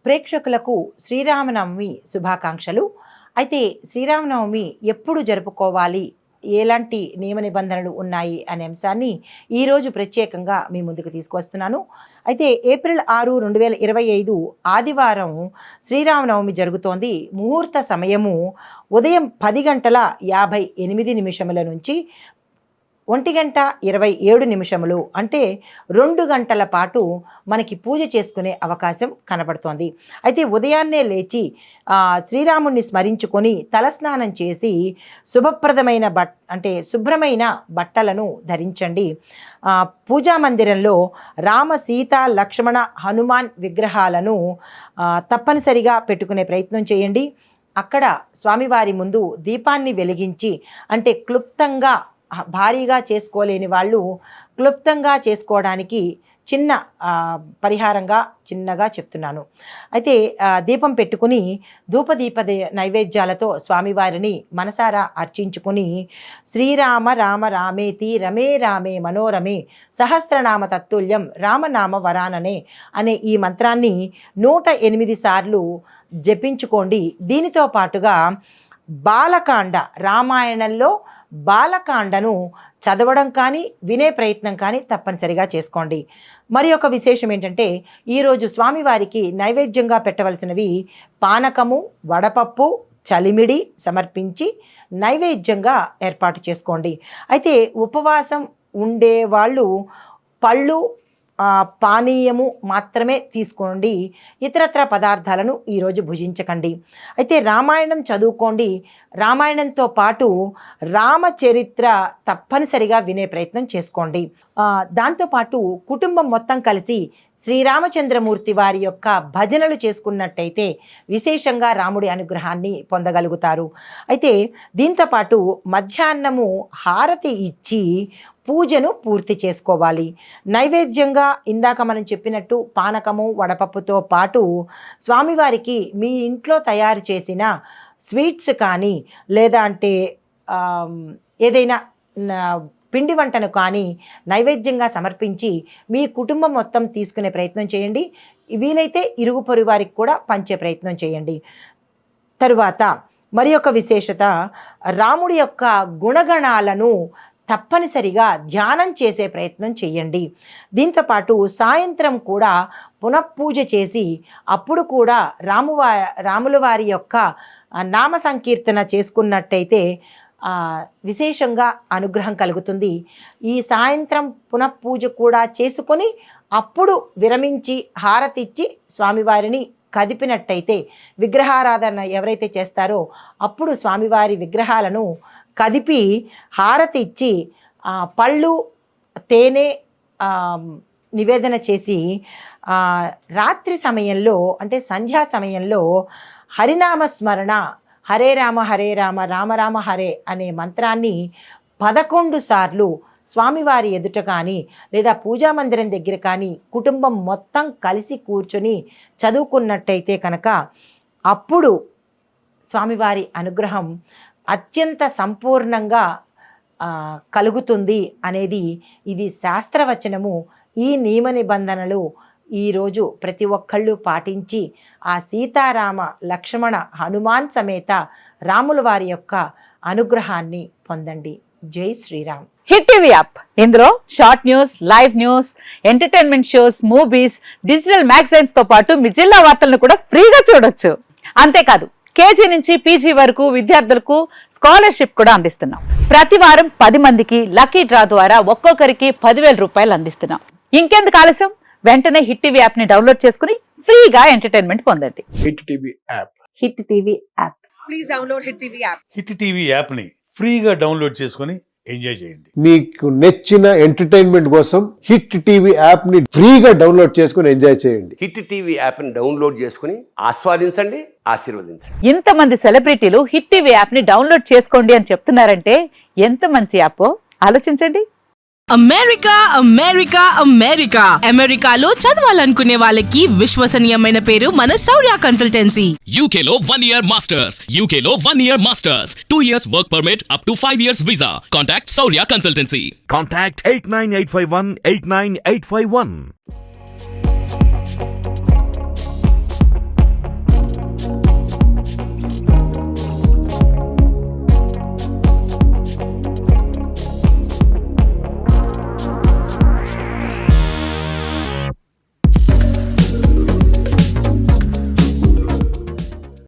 ప్రేక్షకులకు శ్రీరామనవమి శుభాకాంక్షలు. అయితే శ్రీరామనవమి ఎప్పుడు జరుపుకోవాలి, ఎలాంటి నియమ నిబంధనలు ఉన్నాయి అనే అంశాన్ని ఈరోజు ప్రత్యేకంగా మీ ముందుకు తీసుకువస్తున్నాను. అయితే ఏప్రిల్ 6, 2025 ఆదివారం శ్రీరామనవమి జరుగుతోంది. ముహూర్త సమయము ఉదయం 10:58 నుంచి 1:27 అంటే 2 గంటల పాటు మనకి పూజ చేసుకునే అవకాశం కనబడుతోంది. అయితే ఉదయాన్నే లేచి శ్రీరాముణ్ణి స్మరించుకొని తలస్నానం చేసి శుభప్రదమైన శుభ్రమైన బట్టలను ధరించండి. పూజా మందిరంలో రామ, సీత, లక్ష్మణ, హనుమాన్ విగ్రహాలను తప్పనిసరిగా పెట్టుకునే ప్రయత్నం చేయండి. అక్కడ స్వామివారి ముందు దీపాన్ని వెలిగించి, అంటే క్లుప్తంగా భారీగా చేసుకోలేని వాళ్ళు క్లుప్తంగా చేసుకోవడానికి చిన్న పరిహారంగా చిన్నగా చెప్తున్నాను. అయితే దీపం పెట్టుకుని ధూపదీప నైవేద్యాలతో స్వామివారిని మనసారా అర్చించుకుని శ్రీరామ రామ రామేతి రమే రామే మనోరమే సహస్రనామ తత్తుల్యం రామనామ వరాననే అనే ఈ మంత్రాన్ని 108 సార్లు జపించుకోండి. దీనితో పాటుగా బాలకాండ, రామాయణంలో బాలకాండను చదవడం కానీ వినే ప్రయత్నం కానీ తప్పనిసరిగా చేసుకోండి. మరి ఒక విశేషం ఏంటంటే, ఈరోజు స్వామివారికి నైవేద్యంగా పెట్టవలసినవి పానకము, వడపప్పు, చలిమిడి సమర్పించి నైవేద్యంగా ఏర్పాటు చేసుకోండి. అయితే ఉపవాసం ఉండేవాళ్ళు పళ్ళు, పానీయము మాత్రమే తీసుకోండి. ఇతరత్ర పదార్థాలను ఈరోజు భుజించకండి. అయితే రామాయణం చదువుకోండి. రామాయణంతో పాటు రామచరిత్ర తప్పనిసరిగా వినే ప్రయత్నం చేసుకోండి. దాంతోపాటు కుటుంబం మొత్తం కలిసి శ్రీరామచంద్రమూర్తి వారి యొక్క భజనలు చేసుకున్నట్టయితే విశేషంగా రాముడి అనుగ్రహాన్ని పొందగలుగుతారు. అయితే దీంతోపాటు మధ్యాహ్నము హారతి ఇచ్చి పూజను పూర్తి చేసుకోవాలి. నైవేద్యంగా ఇందాక మనం చెప్పినట్టు పానకము, వడపప్పుతో పాటు స్వామివారికి మీ ఇంట్లో తయారు చేసిన స్వీట్స్ కానీ లేదా అంటే ఏదైనా పిండి వంటను కానీ నైవేద్యంగా సమర్పించి మీ కుటుంబం మొత్తం తీసుకునే ప్రయత్నం చేయండి. వీలైతే ఇరుగు పొరుగు వారికి కూడా పంచే ప్రయత్నం చేయండి. తరువాత మరి ఒక విశేషత, రాముడి యొక్క గుణగణాలను తప్పనిసరిగా ధ్యానం చేసే ప్రయత్నం చేయండి. దీంతోపాటు సాయంత్రం కూడా పునఃపూజ చేసి అప్పుడు కూడా రాముల వారి యొక్క నామ సంకీర్తన చేసుకున్నట్టయితే విశేషంగా అనుగ్రహం కలుగుతుంది. ఈ సాయంత్రం పునఃపూజ కూడా చేసుకొని అప్పుడు విరమించి హారతిచ్చి స్వామివారిని కదిపినట్టయితే, విగ్రహారాధన ఎవరైతే చేస్తారో అప్పుడు స్వామివారి విగ్రహాలను కదిపి హారతి ఇచ్చి పళ్ళు, తేనె నివేదన చేసి రాత్రి సమయంలో అంటే సంధ్యా సమయంలో హరినామ స్మరణ, హరే రామ హరే రామ రామ రామ హరే అనే మంత్రాన్ని 11 సార్లు స్వామివారి ఎదుట కానీ లేదా పూజా మందిరం దగ్గర కానీ కుటుంబం మొత్తం కలిసి కూర్చొని చదువుకున్నట్టయితే కనుక అప్పుడు స్వామివారి అనుగ్రహం అత్యంత సంపూర్ణంగా కలుగుతుంది అనేది ఇది శాస్త్రవచనము. ఈ నియమ నిబంధనలు ఈరోజు ప్రతి ఒక్కళ్ళు పాటించి ఆ సీతారామ, లక్ష్మణ, హనుమాన్ సమేత రాముల వారి యొక్క అనుగ్రహాన్ని పొందండి. జై శ్రీరామ్. హిట్ టీవీ యాప్, ఇందులో short news, live news, entertainment shows, movies, digital magazines తో పాటు మీ జిల్లా వార్తలను కూడా ఫ్రీగా చూడొచ్చు. అంతేకాదు కేజీ నుంచి పీజీ వరకు విద్యార్థులకు స్కాలర్షిప్ కూడా అందిస్తున్నాం. ప్రతి వారం 10 మందికి లక్కీ డ్రా ద్వారా ఒక్కొక్కరికి 10,000 రూపాయలు అందిస్తున్నాం. ఇంకెందుకు ఆలస్యం, వెంటనే హిట్ టీవీ యాప్ ని డౌన్లోడ్ చేసుకుని ఫ్రీగా ఎంటర్టైన్మెంట్ పొందండి. Hit TV app. Hit TV app. Please download hit TV app. Hit TV app ని ఫ్రీగా డౌన్లోడ్ చేసుకుని ఎంజాయ్ చేయండి. మీకు నచ్చిన ఎంటర్టైన్మెంట్ కోసం హిట్ టీవీ యాప్ ని ఫ్రీగా డౌన్లోడ్ చేసుకుని ఎంజాయ్ చేయండి. హిట్ టీవీ యాప్ ని డౌన్లోడ్ చేసుకుని ఆస్వాదించండి, ఆశీర్వదించండి. ఇంతమంది సెలబ్రిటీలు హిట్ టీవీ యాప్ ని డౌన్లోడ్ చేసుకోండి అని చెప్తున్నారంటే ఎంత మంచి యాప్ ఆలోచించండి. అమెరికా అమెరికా అమెరికా అమెరికాలో చదవాలనుకునే వాళ్ళకి విశ్వసనీయమైన పేరు మన శౌర్య కన్సల్టెన్సీ. UK లో 1 year masters, UK లో 1 year masters, 2 years work permit up to 5 years visa. Contact Saurya Consultancy. Contact 89851 89851.